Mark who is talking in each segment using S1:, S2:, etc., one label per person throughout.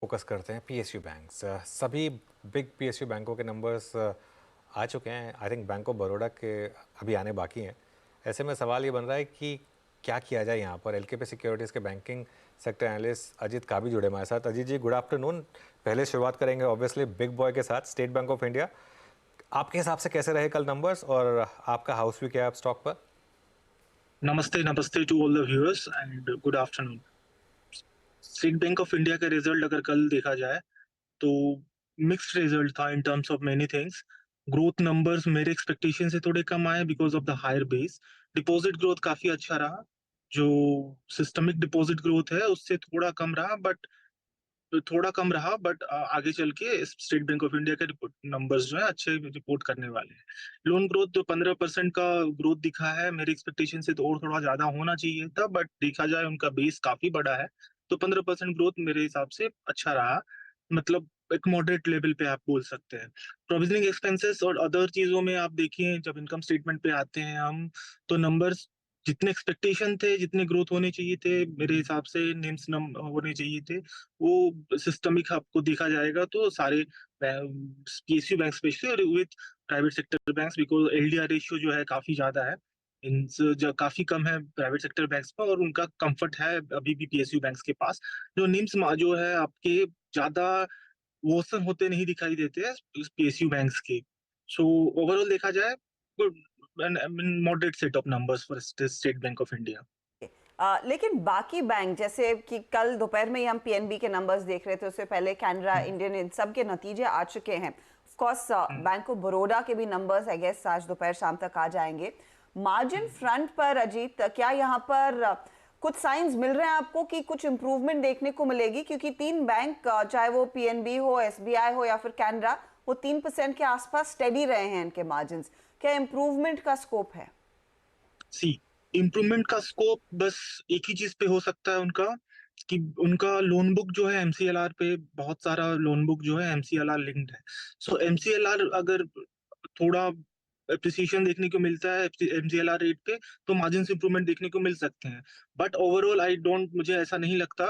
S1: Focus करते हैं PSU banks. सभी बिग पीएसयू बैंकों के नंबर्स आ चुके हैं। I think bank of Baroda के अभी आने बाकी हैं। ऐसे में सवाल ये बन रहा है कि क्या किया जाए यहाँ पर। एलकेपी सिक्योरिटीज़ के बैंकिंग सेक्टर एनालिस्ट अजीत काबी जुड़े हमारे साथ। अजीत जी, गुड आफ्टरनून। पहले शुरुआत करेंगे ऑब्वियसली बिग बॉय के साथ, स्टेट बैंक ऑफ इंडिया। आपके हिसाब से कैसे रहे कल नंबर्स, और आपका हाउस व्यू क्या है आप स्टॉक पर?
S2: नमस्ते नमस्ते to all the viewers and good afternoon. State Bank of India का रिजल्ट अगर कल देखा जाए तो मिक्स्ड रिजल्ट था in terms of many things. Growth numbers मेरे एक्सपेक्टेशन से थोड़े कम आए because of the higher base. Deposit growth काफी अच्छा रहा। जो सिस्टमिक डिपॉजिट ग्रोथ है उससे थोड़ा कम रहा, बट आगे चल के स्टेट बैंक ऑफ इंडिया के रिपोर्ट नंबर्स जो है अच्छे रिपोर्ट करने वाले हैं। लोन ग्रोथ जो 15% का ग्रोथ दिखा है, मेरे एक्सपेक्टेशन से तो और थोड़ा ज्यादा होना चाहिए था, बट देखा जाए उनका बेस काफी बड़ा है, तो 15% ग्रोथ मेरे हिसाब से अच्छा रहा। मतलब एक मॉडरेट लेवल पे आप बोल सकते हैं। प्रोविजनिंग एक्सपेंसेस और अदर चीजों में आप देखिए, जब इनकम स्टेटमेंट पे आते हैं हम, तो नंबर्स जितने एक्सपेक्टेशन थे, जितने ग्रोथ होने चाहिए थे, मेरे हिसाब से निम्स होने चाहिए थे, वो सिस्टमिक आपको देखा जाएगा तो सारे पीएसयू बैंक स्पेशली और with private sector banks, because LDR ratio जो है काफी ज्यादा है, इन जो काफी कम है प्राइवेट सेक्टर बैंक्स पर, और उनका कंफर्ट है अभी भी पीएसयू बैंक्स के पास। जो निम्स जो है आपके ज्यादा वर्सन होते नहीं दिखाई देते हैं पीएसयू बैंक्स के। सो ओवरऑल देखा जाए, good moderate set of numbers for state Bank of India.
S3: लेकिन बाकी बैंक जैसे कि कल दोपहर में ही हम पीएनबी के नंबर्स देख रहे थे, उससे पहले कैनरा, इंडियन, इन सब के नतीजे आ चुके हैं। Of course bank of Baroda के भी नंबर्स आई गेस आज दोपहर शाम तक आ जाएंगे। मार्जिन फ्रंट पर अजीत, क्या यहाँ पर कुछ साइंस मिल रहे हैं आपको कि कुछ इंप्रूवमेंट देखने को मिलेगी? क्योंकि तीन बैंक चाहे वो पीएनबी हो, एसबीआई हो या फिर कैनरा, वो 3% के आसपास स्टेडी रहे हैं इनके मार्जिन। क्या इंप्रूवमेंट का स्कोप है?
S2: सी इम्प्रूवमेंट का स्कोप बस एक ही चीज पे हो सकता है उनका, कि उनका लोन बुक जो है एमसीएलआर पे, बहुत सारा लोन बुक जो है एमसीएलआर लिंक्ड है। सो एमसीएलआर अगर थोड़ा एप्रिसिएशन देखने को मिलता है एमसीएलआर रेट पे, तो मार्जिन इंप्रूवमेंट देखने को मिल सकते हैं। बट ओवरऑल आई डोंट, मुझे ऐसा नहीं लगता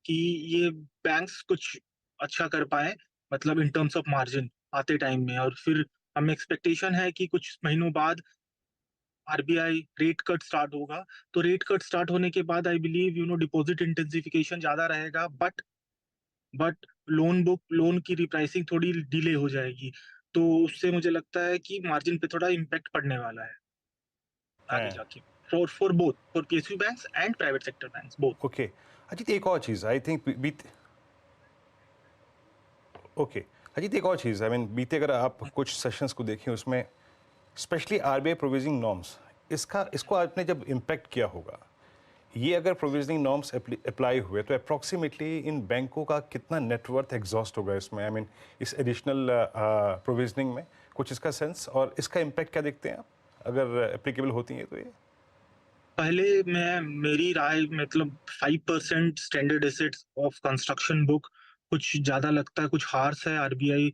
S2: कि ये बैंक्स कुछ अच्छा कर पाए, मतलब इन टर्म्स ऑफ मार्जिन आते टाइम में। और फिर हमें एक्सपेक्टेशन है कि कुछ महीनों बाद आरबीआई रेट कट स्टार्ट होगा, तो रेट कट स्टार्ट होने के बाद आई बिलीव डिपॉजिट इंटेंसिफिकेशन ज्यादा रहेगा, बट लोन की रिप्राइसिंग थोड़ी डिले हो जाएगी, तो उससे मुझे लगता है कि मार्जिन पे थोड़ा इम्पैक्ट पड़ने वाला है आगे
S1: हैं।
S2: जाके, for both, for PSU banks and private sector banks both.
S4: Okay Ajit, एक और चीज़ आई थिंक बीते ओके अजीत, एक और चीज़ आई मीन बीते अगर आप कुछ सेशंस को देखें उसमें स्पेशली आरबीआई प्रोविजनिंग नॉर्म्स, इसको आपने जब इम्पेक्ट किया होगा, ये अगर प्रोविजनिंग नॉर्म्स अप्लाई हुए तो अप्रॉक्सीमेटली इन बैंकों का कितना नेटवर्थ एग्जॉस्ट होगा इसमें, आई मीन इस एडिशनल प्रोविजनिंग में कुछ इसका सेंस और इसका इम्पैक्ट क्या देखते हैं आप अगर एप्लीकेबल होती है तो ये?
S2: पहले मैं मेरी राय, मतलब 5% standard assets of construction book कुछ ज्यादा लगता है, कुछ हार्श है RBI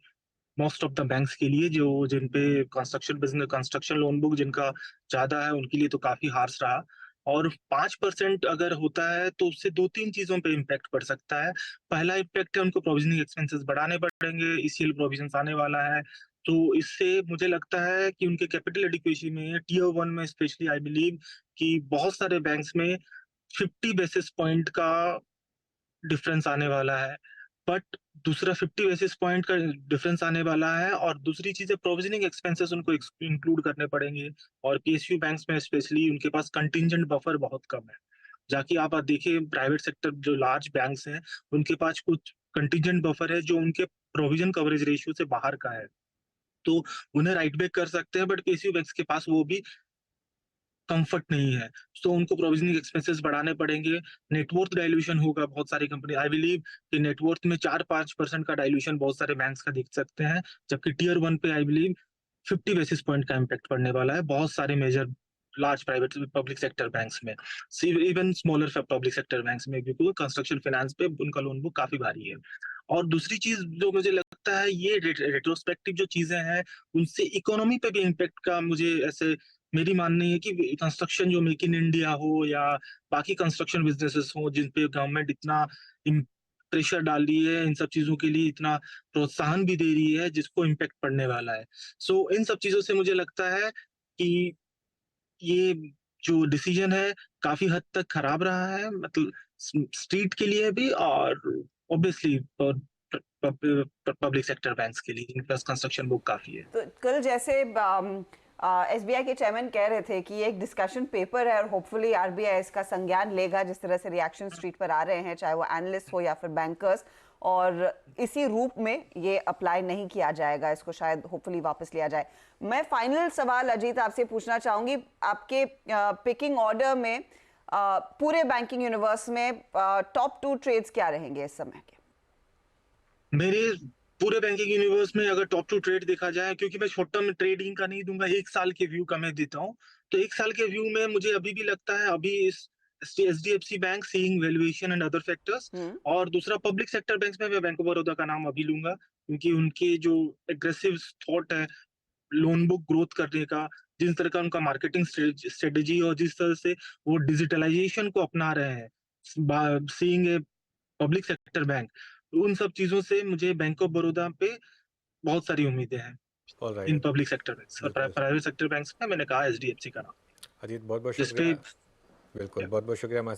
S2: most of the banks के लिए, जो जिन पे construction business, construction loan book जिनका ज्यादा है उनके लिए तो काफी हार्श रहा। और 5% अगर होता है तो उससे दो तीन चीजों पे इम्पैक्ट पड़ सकता है। पहला इम्पैक्ट है, उनको प्रोविजनिंग एक्सपेंसेस बढ़ाने पड़ेंगे, ईसीएल प्रोविजन आने वाला है, तो इससे मुझे लगता है कि उनके कैपिटल एडिक्वेसी में टीयर वन में स्पेशली आई बिलीव कि बहुत सारे बैंक्स में 50 बेसिस पॉइंट का डिफरेंस आने वाला है। बट दूसरा 50 बेसिस पॉइंट का डिफरेंस आने वाला है, और दूसरी चीज है प्रोविजनिंग एक्सपेंसेस उनको इंक्लूड करने पड़ेंगे। और पीएसयू बैंक्स में स्पेशली उनके पास कंटिजेंट बफर बहुत कम है। जाकि आप देखिए प्राइवेट सेक्टर जो लार्ज बैंक्स हैं, उनके पास कुछ कंटिजेंट बफर है जो उनके प्रोविजन कवरेज रेशियो से बाहर का है, तो उन्हें राइट बैक कर सकते हैं, बट पीएसयू बैंक्स के पास वो भी कंफर्ट नहीं है, तो उनको प्रोविजनिंग एक्सपेंसेस बढ़ाने पड़ेंगे। नेटवर्थ डाइल्यूशन होगा बहुत सारी कंपनी, आई बिलीव कि नेटवर्थ में 4-5% का डाइल्यूशन बहुत सारे बैंक्स का देख सकते हैं, जबकि टीयर वन पे आई बिलीव 50 बेसिस पॉइंट का इम्पैक्ट पड़ने वाला है बहुत सारे major large private public sector banks में, even smaller public sector banks में, क्योंकि कंस्ट्रक्शन फाइनेंस पे उनका लोन बुक काफी भारी है। और दूसरी चीज जो मुझे लगता है, ये रेट्रोस्पेक्टिव जो चीजें हैं उनसे इकोनॉमी पे भी इम्पैक्ट का मुझे ऐसे, मेरी माननी है कि कंस्ट्रक्शन जो मेक इन इंडिया हो या बाकी कंस्ट्रक्शन बिजनेसेस हो जिन पे गवर्नमेंट इतना प्रेशर डाल रही है, इन सब चीजों के लिए इतना प्रोत्साहन भी दे रही है जिसको इम्पेक्ट पड़ने वाला है। सो इन सब चीजों से मुझे लगता है कि ये जो डिसीजन है काफी हद तक खराब रहा है, मतलब स्ट्रीट के लिए भी और ऑब्वियसली पब्लिक सेक्टर बैंक्स के लिए जिनके पास कंस्ट्रक्शन बुक काफी है।
S3: तो कल जैसे एसबीआई के चेयरमैन कह रहे थे कि ये एक डिस्कशन पेपर है और होपफुली आरबीआई इसका संज्ञान लेगा, जिस तरह से रिएक्शन स्ट्रीट पर आ रहे हैं, चाहे वो एनालिस्ट हो या फिर बैंकर्स, और इसी रूप में ये अप्लाई नहीं किया जाएगा, इसको शायद होपफुली वापस लिया जाए। मैं फाइनल सवाल अजीत आपसे पूछना चाहूंगी, आपके पिकिंग ऑर्डर में पूरे बैंकिंग यूनिवर्स में टॉप 2 ट्रेड्स क्या रहेंगे इस समय के?
S2: मेरे पूरे बैंकिंग यूनिवर्स में अगर टॉप 2 ट्रेड देखा जाए, क्योंकि मैं शॉर्ट टर्म ट्रेडिंग का नहीं दूंगा, 1 साल के व्यू का मैं देता हूँ, तो 1 साल के व्यू में मुझे अभी भी लगता है अभी इस HDFC bank seeing valuation and other factors, और दूसरा पब्लिक सेक्टर बैंक्स में मैं बैंक ऑफ बड़ौदा का नाम अभी लूंगा, क्योंकि उनके जो एग्रेसिव थॉट है लोन बुक ग्रोथ करने का, जिस तरह का उनका मार्केटिंग स्ट्रेटेजी और जिस तरह से वो डिजिटलाइजेशन को अपना रहे हैं, seeing a public sector bank, उन सब चीजों से मुझे बैंक ऑफ बड़ौदा पे बहुत सारी उम्मीदें हैं।
S1: All
S2: in
S1: right
S2: public sector banks और प्राइवेट सेक्टर बैंक्स में मैंने कहा एचडीएफसी का नाम,
S1: अजीत, बहुत बहुत
S2: जिसपे
S1: शुक्रिया। बिल्कुल, बहुत बहुत शुक्रिया हमारे